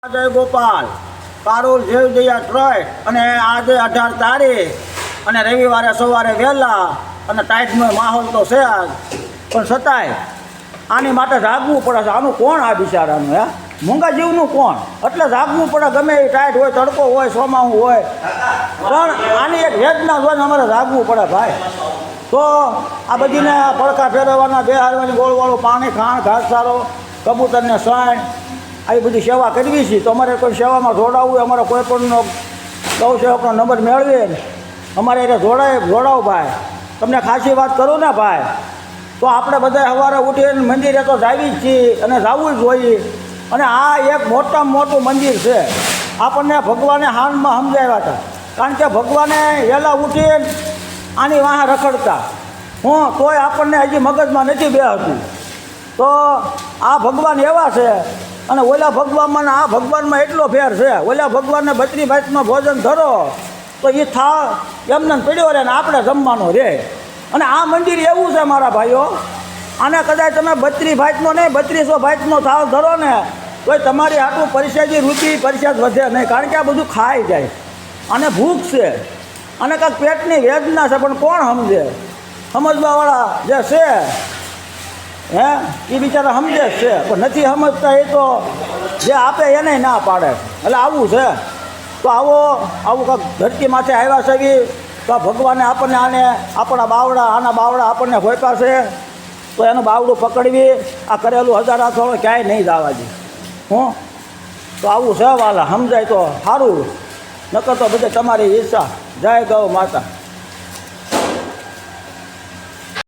જય ગોપાલ કારોલ જેવજયા ટ્રસ્ટ અને આજે 18 તારીખ અને રવિવારે સવારે વહેલા અને ટાઈટનો માહોલ તો છે આજ, પણ છતાંય આની માટે જાગવું પડે છે. આનું કોણ આ બિચારાનું હે મૂંગા જીવનું કોણ? એટલે જાગવું પડે, ગમે એ ટાઈટ હોય, તડકો હોય, સોમાવું હોય, પણ આની એક વેદના જોઈને અમારે જાગવું પડે ભાઈ. તો આ બધીને પડકા ફેરવવાના, બેહારવાની, ગોળવાળું પાણી, ખાણ, ઘાસચારો, કબૂતરને સાણ, આવી બધી સેવા કરવી છે. તો અમારે કોઈ સેવામાં જોડાવવું હોય, અમારે કોઈ પણનો ગૌ સેવકનો નંબર મેળવીને અમારે એને જોડાવ ભાઈ. તમને ખાસી વાત કરું ને ભાઈ, તો આપણે બધા સવારે ઉઠીને મંદિરે તો જાવી જ છીએ અને જવું જ જોઈએ. અને આ એક મોટામાં મોટું મંદિર છે. આપણને ભગવાને હાનમાં સમજાવ્યા હતા, કારણ કે ભગવાને વહેલા ઉઠીને આની વાહ રખડતા તોય આપણને હજી મગજમાં નથી બેહતું. તો આ ભગવાન એવા છે અને ઓલા ભગવાનમાં આ ભગવાનમાં એટલો ફેર છે. ઓલા ભગવાનને 32 ભાતનો ભોજન ધરો તો એ થાળ એમને પડ્યો રહે ને આપણે જમવાનો રહે. અને આ મંદિર એવું છે મારા ભાઈઓ, આને કદાચ તમે 32 ભાતનો નહીં 3200 ભાતનો થાળ ધરો ને તોય તમારી આટલું પરિષદની રુચિ પરિષદ વધે નહીં, કારણ કે આ બધું ખાઈ જાય. અને ભૂખ છે અને કાંઈક પેટની વેદના છે, પણ કોણ સમજે? સમજવાવાળા જે છે હે એ બિચારા સમજે જ છે, પણ નથી સમજતા. એ તો જે આપે એને ના પાડે. એટલે આવું છે. તો આવું કાંઈક ધરતી માથે આવ્યા છે તો ભગવાને આપણને આપણા બાવડા આપણને હોપ્યા છે, તો એનું બાવડું પકડવી, આ કરેલું 1000 હાથવાળો ક્યાંય નહીં જવા દે. તો આવું છે વાલા, સમજાય તો સારું, નકર તો બધે તમારી ઈચ્છા. જય ગૌ માતા.